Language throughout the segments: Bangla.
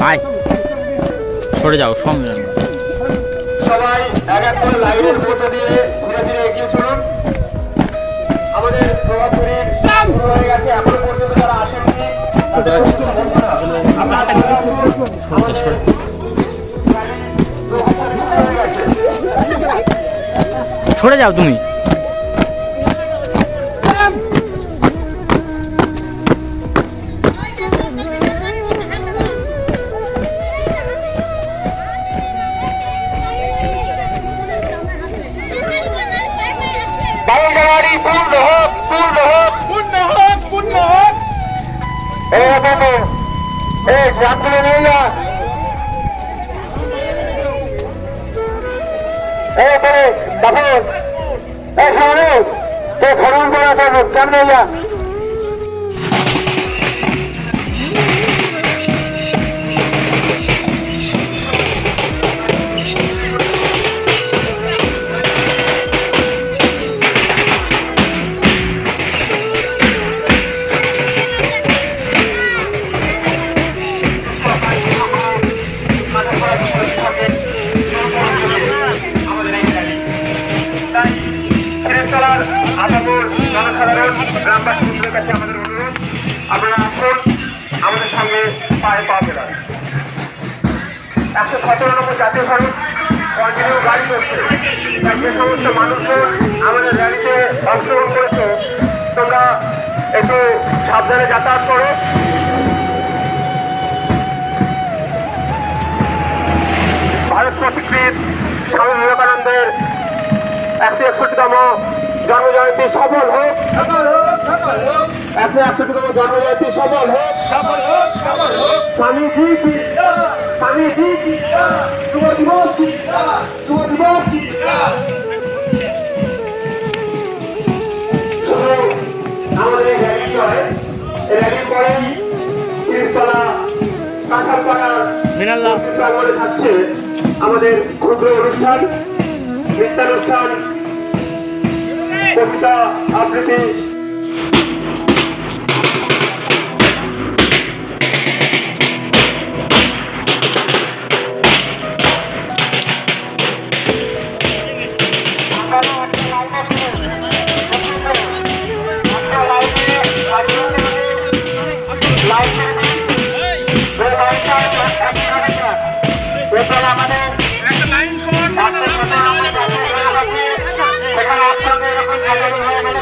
আয় সরে যাও সঙ্গে সবাই এক এক করে লাইনের মধ্যে দিয়ে ধীরে ধীরে এগিয়ে চলুন। আমাদের প্রভাত শরীর শুরু হয়ে গেছে, এখনো পর্যন্ত যারা আসেননি সরে যাও তুমি। পূর্ণ হোক, পূর্ণ হোক, পূর্ণ হোক, পূর্ণ হোক। এই গ্রামগুলো নিয়ে যা। ভ্রমণ করা যাবে কেমন যা। জনসাধারণ গ্রামবাসীদের কাছে আমাদের অনুরোধ, আপনারা আসুন আমাদের সঙ্গে পায়ে পা মেলান। 117 নম্বর জাতীয় সড়ক কন্টিনিউ গাড়ি চলছে, তাই যে সমস্ত মানুষজন আমাদের র্যালিতে অংশগ্রহণ করেছে তোমরা একটু সাবধানে যাতায়াত করো। ভারত পথিকৃৎ স্বামী বিবেকানন্দের 161তম জন্মজয়ন্তী সফল হোক, 161তম জন্মজয়ন্তী সফল হোক। স্বামীজি কি, স্বামীজি কি, যুব দিবস কি, যুব দিবস কি। শুধু আমাদের এই র্যালি নয়, এই র্যালির পরে তিরিশতলা কাঁঠালপাড়ার প্রাঙ্গণে থাকছে আমাদের ক্ষুদ্র অনুষ্ঠান, নৃত্যানুষ্ঠান, কবিতা আবৃত্তি।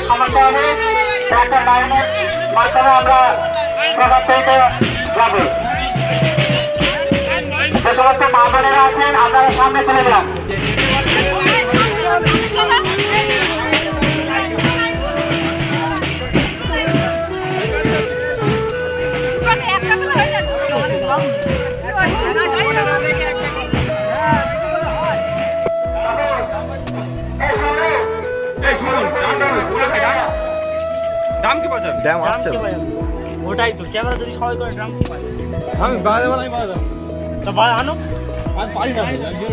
সমস্যা হবে একটা লাইনের মাধ্যমে আমরা প্রভাব পেতে যাবো। যে সমস্ত মা বোনেরা আছেন আপনারা সামনে চলে যান। ওটাই তো ক্যামেরা যদি সবাই করে ড্রাম কি পাই আমি বাজাবো না, আমি বাজাবো তা বাজা আনো আমি পারি না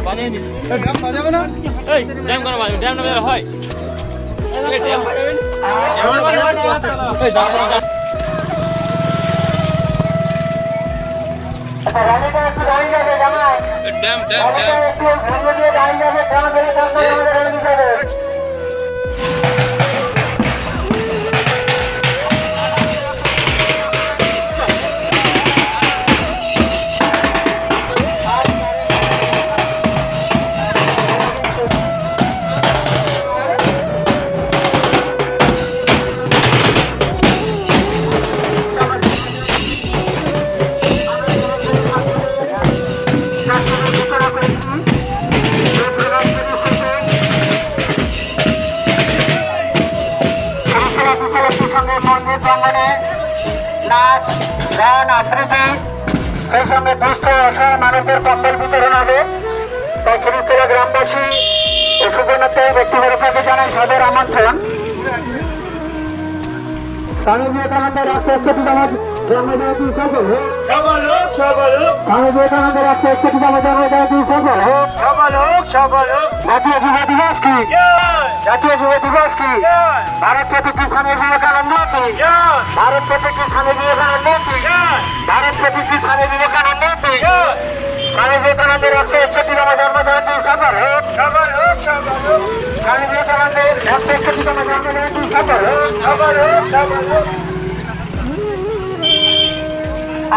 বানিয়ে নি ড্রাম বাজাবো না। এই ড্রাম কেন বাজাবো? ড্রাম না বাজালে হয়? এই ড্রাম বাজাবেন এমন বাজাবেন এই ড্রাম বাজাবেন। আচ্ছা রানীটা একটু দাঁড়িয়ে যাবে জামাই, ড্রাম ড্রাম ড্রাম একটু ভেঙে দিয়ে দাঁড়িয়ে যাবে, ড্রাম ধরে তারপরে আমাদের রেডি যাবে। নাচ গান আবৃত্তি, সেই সঙ্গে দুস্থ অসহায় মানুষদের কম্বল বিতরণ হবে। তাই খিরিস্তলা গ্রামবাসী ও সুবর্ণতে ব্যক্তিবর্গকে জানাই সাদর আমন্ত্রণ। স্বামী বিবেকানন্দের 161তম জন্মজয়ন্তী সফল হোক, স্বামী বিবেকানন্দের 161তম জন্মজয়ন্তী সফল হোক, জাতীয় যুব দিবস কি, জাতীয় যুব দিবস কি, ভারত প্রতিকৃত স্বামী বিবেকানন্দ কি, ভারত প্রতিকৃত স্বামী বিবেকানন্দ কি, ভারত প্রতিকৃত স্বামী বিবেকানন্দ কি। বিবেকানন্দের 161তম জন্মজয়ন্তী সফল হোক, সফল হোক, সফল হোক। স্বামী বিবেকানন্দের 161তম জন্মজয়ন্তী সফল হোক, সফল হোক, সফল হোক।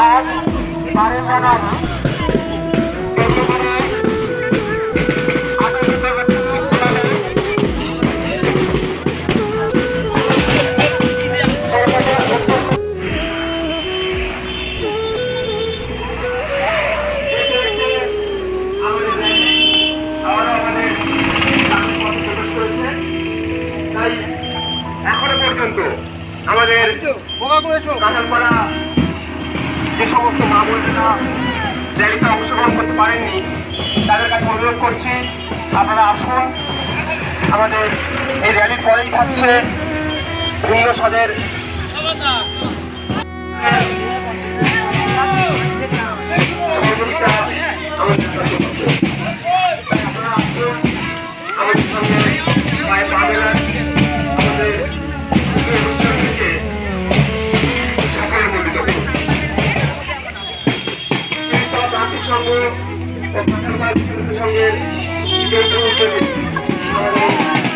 আজ 12 জানুয়ারি এখনো পর্যন্ত আমাদের কাঁঠালপাড়া যে সমস্ত মা বোনেরা র্যালিতে অংশগ্রহণ করতে পারেননি তাদের কাছে অনুরোধ করছি আপনারা আসুন। আমাদের এই র্যালির পরেই থাকছে ভিন্ন স্বাদের সহযোগিতা আমাদের কাছে পাবেন। আপনারা আসুন, আমাদের সঙ্গে পায়ে পা মেলান, আমাদের এই অনুষ্ঠানটিকে সাফল্যমণ্ডিত করুন। জাতিসংঘ ও কাঁঠালপাড়া সংঘের যৌথ উদ্যোগে আমাদের অনুষ্ঠান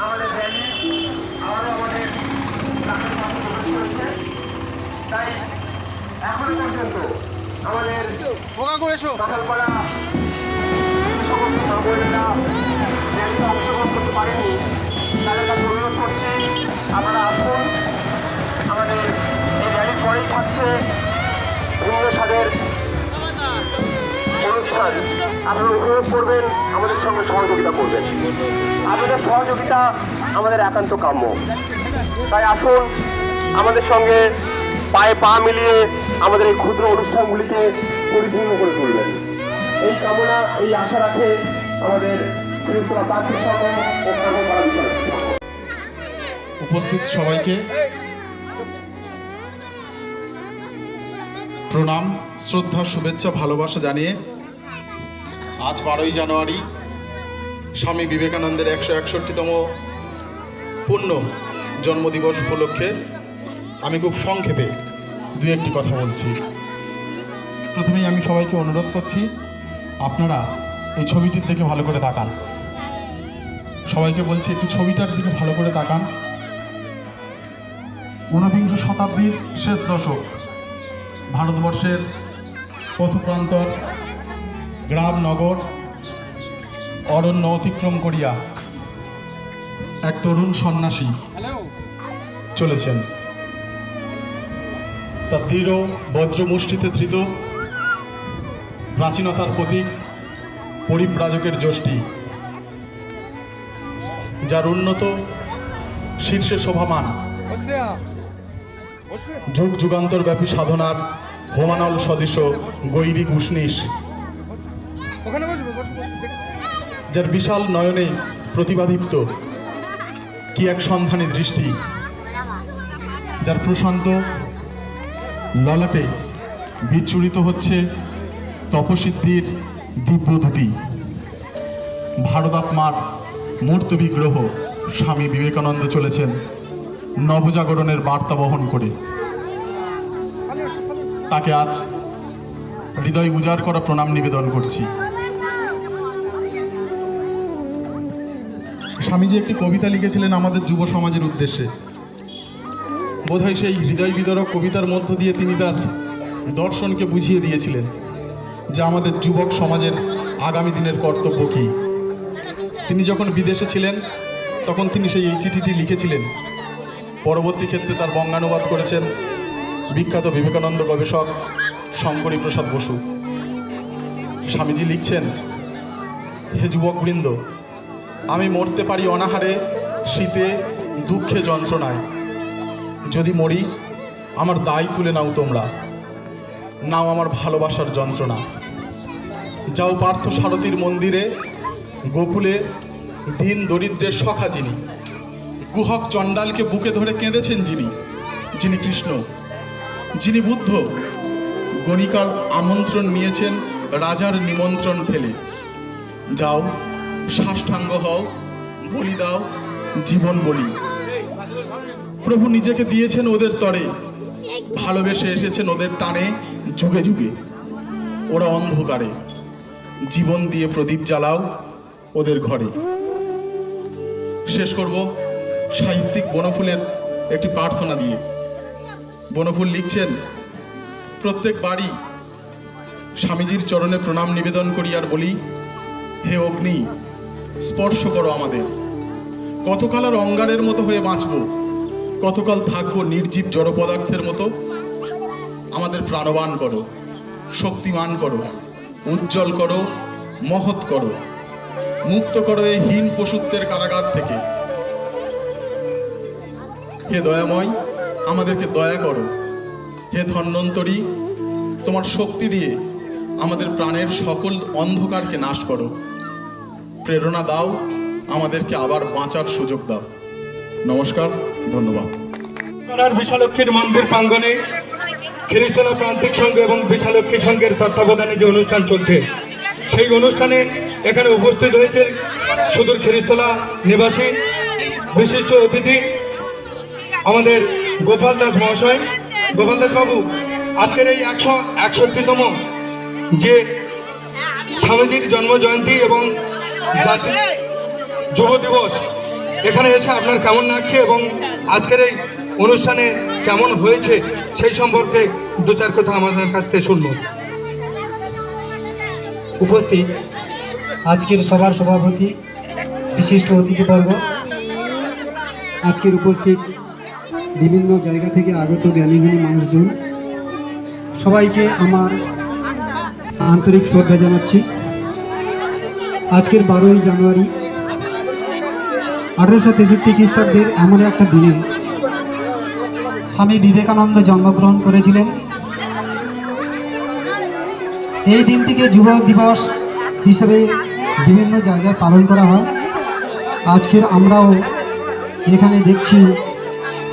আমাদের র্যালি আবারও আমাদের রাতের মাঠে প্রবেশ করেছে। তাই এখনো পর্যন্ত আমাদের কাঁঠালপাড়া যে সমস্ত মা বোনেরা র্যালিতে অংশগ্রহণ করতে পারেননি তাদের কাছে অনুরোধ করছি আপনারা আসুন। আমাদের এই র্যালির পরেই থাকছে ভিন্ন স্বাদের অনুষ্ঠান। আপনারা উপভোগ করবেন, আমাদের সঙ্গে সহযোগিতা করবেন। আপনাদের সহযোগিতা আমাদের একান্ত কাম্য। তাই আসুন, আমাদের সঙ্গে পায়ে পা মিলিয়ে আমাদের এই ক্ষুদ্র অনুষ্ঠানগুলিকে পরিপূর্ণ করে তুলবেন। এই কামনা, এই আশা রাখে আমাদের ত্রিপুরা প্রার্থী সংঘ ও কাঁঠালপাড়া বিষয় উপস্থিত সবাইকে প্রণাম, শ্রদ্ধা, শুভেচ্ছা, ভালোবাসা জানিয়ে আজ 12ই জানুয়ারি স্বামী বিবেকানন্দের 161তম পূর্ণ জন্মদিবস উপলক্ষে আমি খুব সংক্ষেপে দু একটি কথা বলছি। প্রথমেই আমি সবাইকে অনুরোধ করছি আপনারা এই ছবিটির দিকে ভালো করে তাকান। সবাইকে বলছি একটু ছবিটার দিকে ভালো করে তাকান। 19বিংশ শতাব্দীর শেষ দশক, ভারতবর্ষের পথপ্রান্তর গ্রাম নগর অরণ্য অতিক্রম করিয়া এক তরুণ সন্ন্যাসী চলেছেন। তার দৃঢ় বজ্রমুষ্টিতে ধৃত, প্রাচীনতার প্রতীক, পরিব্রাজকের যষ্টি, যার উন্নত শীর্ষে শোভামান যুগ যুগান্তর ব্যাপী সাধনার হোমানল সদৃশ গৈরিক উষ্ণিস, যার বিশাল নয়নে প্রতিভাদীপ্ত কি এক সন্ধানী দৃষ্টি, যার প্রশান্ত ললাটে বিচ্ছুরিত হচ্ছে তপসিদ্ধির দিব্যদূতি, ভারতাত্মার মূর্ত বিগ্রহ স্বামী বিবেকানন্দ চলেছেন নবজাগরণের বার্তা বহন করে। তাকে আজ হৃদয় উজাড় করা প্রণাম নিবেদন করছি। স্বামীজি একটি কবিতা লিখেছিলেন আমাদের যুব সমাজের উদ্দেশ্যে। বোধহয় সেই হৃদয় বিদারক কবিতার মধ্য দিয়ে তিনি তার দর্শনকে বুঝিয়ে দিয়েছিলেন যে আমাদের যুবক সমাজের আগামী দিনের কর্তব্য কী। তিনি যখন বিদেশে ছিলেন তখন তিনি সেই এই চিঠিটি লিখেছিলেন। পরবর্তী ক্ষেত্রে তার বঙ্গানুবাদ করেছেন বিখ্যাত বিবেকানন্দ গবেষক শঙ্করী প্রসাদ বসু। স্বামীজি লিখছেন, হে যুবকবৃন্দ, আমি মরতে পারি অনাহারে, শীতে, দুঃখে, যন্ত্রণায়। যদি মরি আমার দায় তুলে নাও তোমরা, নাও আমার ভালোবাসার যন্ত্রণা। যাও পার্থ সারথীর মন্দিরে, গোকুলে দীন দরিদ্রের সখা যিনি, গুহক চণ্ডালকে বুকে ধরে কেঁদেছেন যিনি, যিনি কৃষ্ণ, যিনি বুদ্ধ, গণিকার আমন্ত্রণ নিয়েছেন রাজার নিমন্ত্রণ ফেলে। যাও সাষ্টাঙ্গ হও, বলি দাও জীবন বলি। প্রভু নিজেকে দিয়েছেন ওদের তরে, ভালোবেসে এসেছেন ওদের টানে যুগে যুগে। ওরা অন্ধকারে, জীবন দিয়ে প্রদীপ জ্বালাও ওদের ঘরে। শেষ করব সাহিত্যিক বনফুলের একটি প্রার্থনা দিয়ে। বনফুল লিখছেন, প্রত্যেক বাড়ি স্বামীজির চরণে প্রণাম নিবেদন করি আর বলি, হে অগ্নি, স্পর্শ করো আমাদের। কতকাল আর অঙ্গারের মতো হয়ে বাঁচব, কতকাল থাকবো নির্জীব জড় পদার্থের মতো। আমাদের প্রাণবান করো, শক্তিমান করো, উজ্জ্বল করো, মহৎ করো, মুক্ত করো এই হীন পশুত্বের কারাগার থেকে। হে দয়াময়, আমাদেরকে দয়া করো। হে ধন্বন্তরী, তোমার শক্তি দিয়ে আমাদের প্রাণের সকল অন্ধকারকে নাশ করো। প্রেরণা দাও, আমাদেরকে আবার বাঁচার সুযোগ দাও। নমস্কার, ধন্যবাদ। বিশালক্ষীর মন্দির প্রাঙ্গণে খ্রিস্টলা প্রান্তিক সংঘ এবং বিশালক্ষী সংঘের তত্ত্বাবধানে যে অনুষ্ঠান চলছে, সেই অনুষ্ঠানে এখানে উপস্থিত হয়েছে সুদূর খ্রিস্টলা নিবাসী বিশিষ্ট অতিথি আমাদের গোপাল দাস মহাশয়। গোপাল দাস বাবু, আজকের এই 161তম যে স্বামীজির জন্ম জয়ন্তী এবং যুব দিবস, এখানে এসে আপনার কেমন লাগছে এবং আজকের এই অনুষ্ঠানে কেমন হয়েছে সেই সম্পর্কে দু চার কথা আমাদের কাছ থেকে শুনবো। উপস্থিত আজকের সভার সভাপতি, বিশিষ্ট অতিথিবর্গ, আজকের উপস্থিত বিভিন্ন জায়গা থেকে আগত জ্ঞানীগুণী মানুষজন, সবাইকে আমার আন্তরিক শ্রদ্ধা জানাচ্ছি। আজকের 12ই জানুয়ারি 1863 খ্রিস্টাব্দের এমন একটা দিনে স্বামী বিবেকানন্দ জন্মগ্রহণ করেছিলেন। এই দিনটিকে যুবক দিবস হিসেবে বিভিন্ন জায়গায় পালন করা হয়। আজকের আমরাও এখানে দেখছি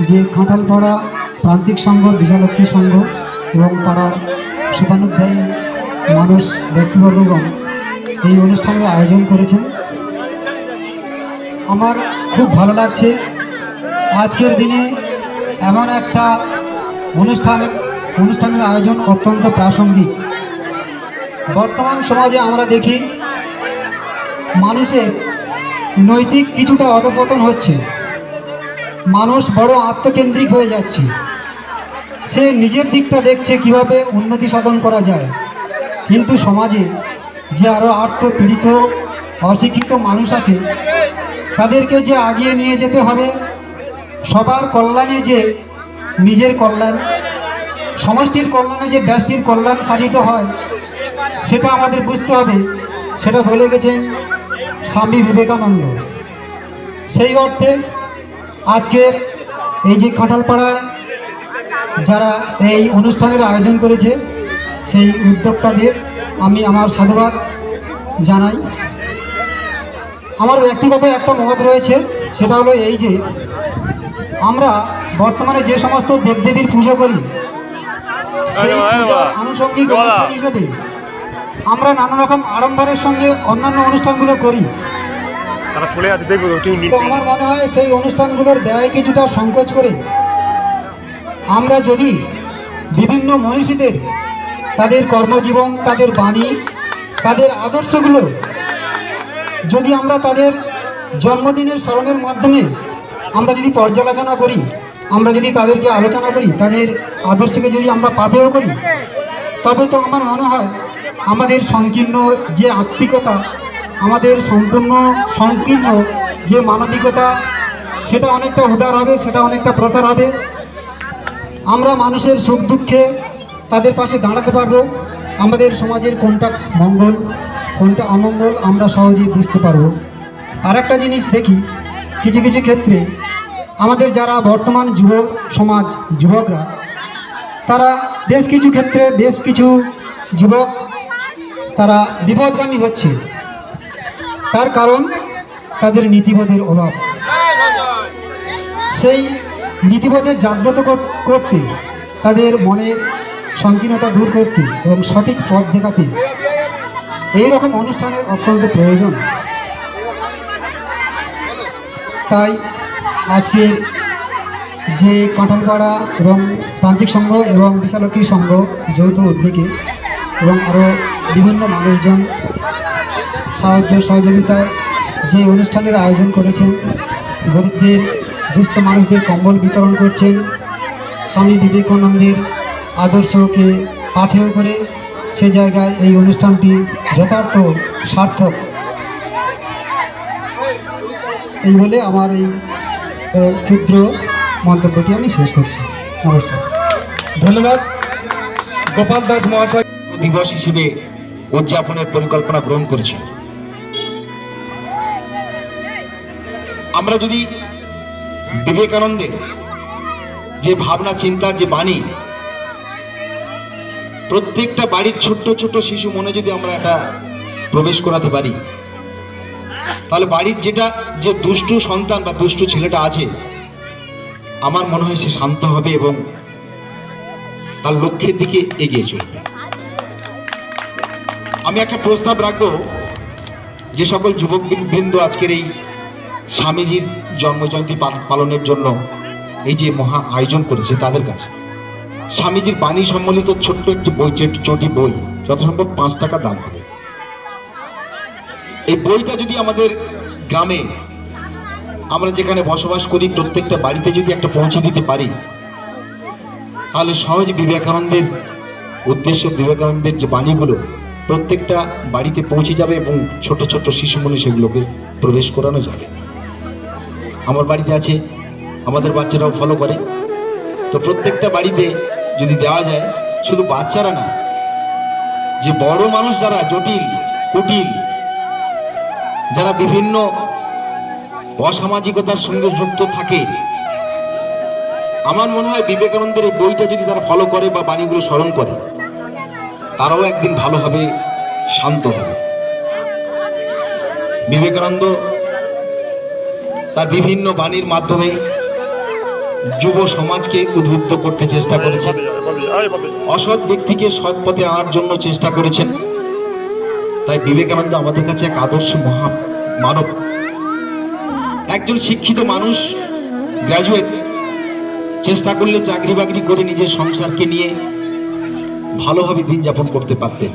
যে খাঁটালপাড়া প্রান্তিক সংঘ, বিশালক্ষী সংঘ এবং পাড়ার শুভানুধ্যায়ী মানুষ ব্যক্তিবর্গগণ এই অনুষ্ঠানের আয়োজন করেছেন। আমার খুব ভালো লাগছে আজকের দিনে এমন একটা অনুষ্ঠানের আয়োজন অত্যন্ত প্রাসঙ্গিক। বর্তমান সমাজে আমরা দেখি মানুষের নৈতিক কিছুটা অধঃপতন হচ্ছে, মানুষ বড় আত্মকেন্দ্রিক হয়ে যাচ্ছে। সে নিজের দিকটা দেখছে কিভাবে উন্নতি সাধন করা যায়, কিন্তু সমাজে যে আরও আর্থপীড়িত অশিক্ষিত মানুষ আছে তাদেরকে যে আগিয়ে নিয়ে যেতে হবে, সবার কল্যাণে যে নিজের কল্যাণ, সমষ্টির কল্যাণে যে ব্যষ্টির কল্যাণ সাধিত হয় সেটা আমাদের বুঝতে হবে। সেটা বলে গেছেন স্বামী বিবেকানন্দ। সেই অর্থে আজকের এই যে খাঁটালপাড়ায় যারা এই অনুষ্ঠানের আয়োজন করেছে সেই উদ্যোক্তাদের আমি আমার সাধুবাদ জানাই। আমার ব্যক্তিগত একটা মত রয়েছে, সেটা হলো এই যে আমরা বর্তমানে যে সমস্ত দেবদেবীর পুজো করি সেই পূজার আনুষঙ্গিক অনুষ্ঠান হিসেবে আমরা নানা রকম আড়ম্বরের সঙ্গে অন্যান্য অনুষ্ঠানগুলো করি। তো আমার মনে হয় সেই অনুষ্ঠানগুলোর ব্যয় কিছুটা সংকোচ করে আমরা যদি বিভিন্ন মনীষীদের তাদের কর্মজীবন, তাদের বাণী, তাদের আদর্শগুলো যদি আমরা তাদের জন্মদিনের স্মরণের মাধ্যমে আমরা যদি পর্যালোচনা করি, আমরা যদি তাদেরকে আলোচনা করি, তাদের আদর্শকে যদি আমরা পাথেয় করি, তবে তো আমার মনে হয় আমাদের সংকীর্ণ যে আত্মিকতা, আমাদের সম্পূর্ণ সংকীর্ণ যে মানবিকতা, সেটা অনেকটা উদার হবে, সেটা অনেকটা প্রসার হবে। আমরা মানুষের সুখ দুঃখে তাদের পাশে দাঁড়াতে পারবো। আমাদের সমাজের কোনটা মঙ্গল কোনটা অমঙ্গল আমরা সহজেই বুঝতে পারবো। আর একটা জিনিস দেখি, কিছু কিছু ক্ষেত্রে আমাদের যারা বর্তমান যুব সমাজ যুবকরা, তারা বেশ কিছু ক্ষেত্রে বেশ কিছু যুবক তারা বিপদগামী হচ্ছে। তার কারণ তাদের নীতিবোধের অভাব। সেই নীতিবোধের জাগ্রত করতে, তাদের মনের সংকীর্ণতা দূর করতে এবং সঠিক পথ দেখাতে এই রকম অনুষ্ঠানের অত্যন্ত প্রয়োজন। তাই আজকের যে কাঁঠালপাড়া এবং প্রান্তিক সংঘ এবং বিশালক্ষী সংঘ যৌথ উদ্যোগে এবং আরও বিভিন্ন মানুষজন সাহায্য সহযোগিতায় যে অনুষ্ঠানের আয়োজন করেছেন, গরিবদের দুস্থ মানুষদের কম্বল বিতরণ করছেন, স্বামী বিবেকানন্দের আদর্শকে পাথেয় করে সে জায়গায় এই অনুষ্ঠানটি যথার্থ সার্থক, এই বলে আমার এই ক্ষুদ্র মন্তব্যটি আমি শেষ করছি। নমস্কার। ধন্যবাদ। গোপাল দাস মহাশয় দিবস হিসেবে উদযাপনের পরিকল্পনা গ্রহণ করেছে। আমরা যদি বিবেকানন্দের যে ভাবনা চিন্তা, যে বাণী, প্রত্যেকটা বাড়ির ছোট্ট ছোট্ট শিশু মনে যদি আমরা এটা প্রবেশ করাতে পারি, তাহলে বাড়ির যে দুষ্টু সন্তান বা দুষ্টু ছেলেটা আছে, আমার মনে হয় সে শান্ত হবে এবং তার লক্ষ্যের দিকে এগিয়ে চলবে। আমি একটা প্রস্তাব রাখবো, যে সকল যুবকবৃন্দ আজকের এই স্বামীজির জন্মজয়ন্তী পালনের জন্য এই যে মহা আয়োজন করেছে, তাদের কাছে স্বামীজির বাণী সম্বলিত ছোট্ট একটি বই, চটি বই, যত সম্ভব 5 টাকা দাম হবে। এই বইটা যদি আমাদের গ্রামে, আমরা যেখানে বসবাস করি, প্রত্যেকটা বাড়িতে যদি একটা পৌঁছে দিতে পারি, তাহলে সহজ বিবেকানন্দের উদ্দেশ্য, বিবেকানন্দের যে বাণীগুলো প্রত্যেকটা বাড়িতে পৌঁছে যাবে এবং ছোট ছোট শিশু মনে সেগুলোকে প্রবেশ করানো যাবে। আমার বাড়িতে আছে, আমাদের বাচ্চারাও ফলো করে। তো প্রত্যেকটা বাড়িতে যদি দেওয়া যায়, শুধু বাচ্চারা না, যে বড় মানুষ যারা জটিল কুটিল, যারা বিভিন্ন অসামাজিকতার সঙ্গে যুক্ত থাকে, আমার মনে হয় বিবেকানন্দের এই বইটা যদি তারা ফলো করে বা বাণীগুলো স্মরণ করে, তারাও একদিন ভালো হবে, শান্ত হবে। বিবেকানন্দ তার বিভিন্ন বাণীর মাধ্যমে যুব সমাজকে উদ্বুদ্ধ করতে চেষ্টা করেছেন, অসৎ ব্যক্তিকে সৎ পথে আনার জন্য চেষ্টা করেছেন। তাই বিবেকানন্দ আমাদের কাছে এক আদর্শ মানব, একজন শিক্ষিত মানুষ, গ্রাজুয়েট, চেষ্টা করলে চাকরি বাকরি করে নিজের সংসারকে নিয়ে ভালোভাবে দিন যাপন করতে পারতেন।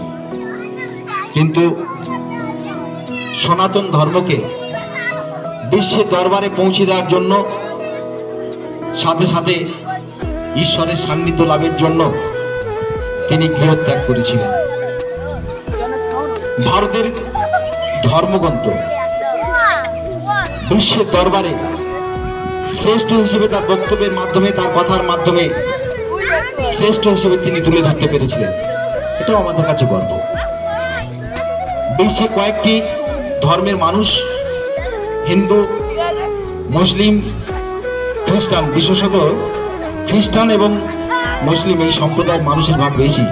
কিন্তু সনাতন ধর্মকে বিশ্বের দরবারে পৌঁছে দেওয়ার জন্য, সাথে সাথে ঈশ্বরের সান্নিধ্য লাভের জন্য তিনি গৃহত্যাগ করেছিলেন। ভারতের ধর্মগ্রন্থ বিশ্বের দরবারে শ্রেষ্ঠ হিসেবে তার বক্তব্যের মাধ্যমে, তার কথার মাধ্যমে শ্রেষ্ঠ হিসেবে তিনি তুলে ধরতে পেরেছিলেন। এটাও আমাদের কাছে গর্ব। বিশ্বে কয়েকটি ধর্মের মানুষ, হিন্দু, মুসলিম, খ্রিস্টান, বিশেষত খ্রিস্টান এবং মুসলিম এই সম্প্রদায়ের মানুষের ভাগ বেশি,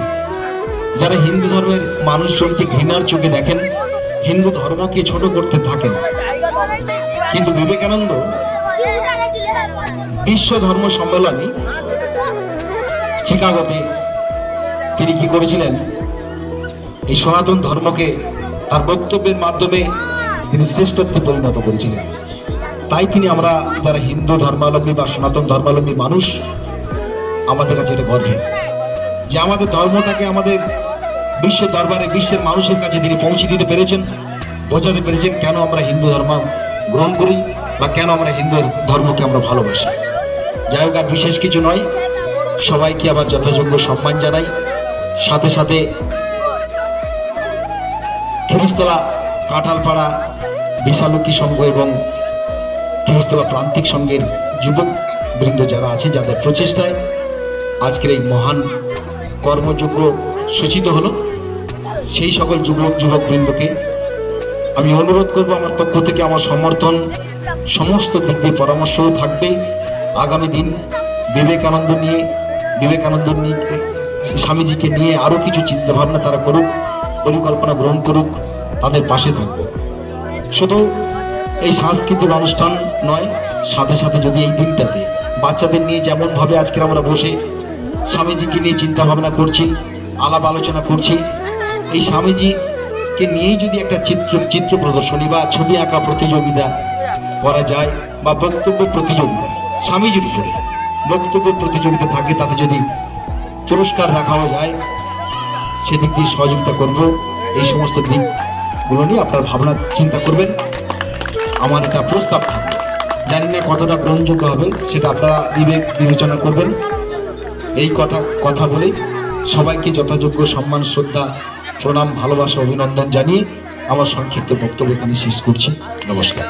যারা হিন্দু ধর্মের মানুষজনকে ঘৃণার চোখে দেখেন, হিন্দু ধর্মকে ছোট করতে থাকেন। কিন্তু বিবেকানন্দ বিশ্ব ধর্ম সম্মেলনে চিকাগোতে তিনি কি করেছিলেন, এই সনাতন ধর্মকে তার বক্তব্যের মাধ্যমে তিনি শ্রেষ্ঠত্বে পরিণত করেছিলেন। তাই তিনি, আমরা যারা হিন্দু ধর্মাবলম্বী বা সনাতন ধর্মাবলম্বী মানুষ, আমাদের কাছে এটা গর্বের যে আমাদের ধর্মটাকে আমাদের বিশ্বের দরবারে, বিশ্বের মানুষের কাছে তিনি পৌঁছে দিতে পেরেছেন, বোঝাতে পেরেছেন কেন আমরা হিন্দু ধর্ম গ্রহণ করি বা কেন আমরা হিন্দু ধর্মকে আমরা ভালোবাসি। যাই হোক, আর বিশেষ কিছু নয়, সবাইকে আবার যথাযোগ্য সম্মান জানাই। সাথে সাথে খিরিস্তলা কাঁঠালপাড়া বিশালক্ষী সংঘ এবং খিরিস্তলা প্রান্তিক সংঘের যুবক বৃন্দ যারা আছে, যাদের প্রচেষ্টায় আজকের এই মহান কর্মযজ্ঞ সূচিত হলো, সেই সকল যুবক বৃন্দকে আমি অনুরোধ করব আমার পক্ষ থেকে আমার সমর্থন সমস্ত দিক দিয়ে পরামর্শও থাকবে। আগামী দিন বিবেকানন্দ নিয়ে স্বামীজিকে নিয়ে আরো কিছু চিন্তা ভাবনা তারা করুক, পরিকল্পনা গ্রহণ করুক, তাদের পাশে থাকবে। শুধু এই সাংস্কৃতিক অনুষ্ঠান নয়, সাথে সাথে যদি এই দিনটাতে বাচ্চাদের নিয়ে যেমন ভাবে আজকে আমরা বসে স্বামীজিকে নিয়ে চিন্তা ভাবনা করছি, আলাপ আলোচনা করছি, এই স্বামীজিকে নিয়েই যদি একটা চিত্র প্রদর্শনী বা ছবি আঁকা প্রতিযোগিতা করা যায় বা বক্তব্য প্রতিযোগিতা, স্বামীজির উপরে বক্তব্য প্রতিযোগিতা থাকে, তাতে যদি পুরস্কার রাখাও যায়, সেদিক দিয়ে সহযোগিতা করব। এই সমস্ত দিকগুলো নিয়ে আপনার ভাবনা চিন্তা করবেন। আমার একটা প্রস্তাব থাকবে, জানি না কতটা গ্রহণযোগ্য হবে, সেটা আপনারা বিবেচনা করবেন। এই কথা বলেই সবাইকে যথাযোগ্য সম্মান, শ্রদ্ধা, প্রণাম, ভালোবাসা, অভিনন্দন জানিয়ে আমার সংক্ষিপ্ত বক্তব্য এখানে শেষ করছি। নমস্কার।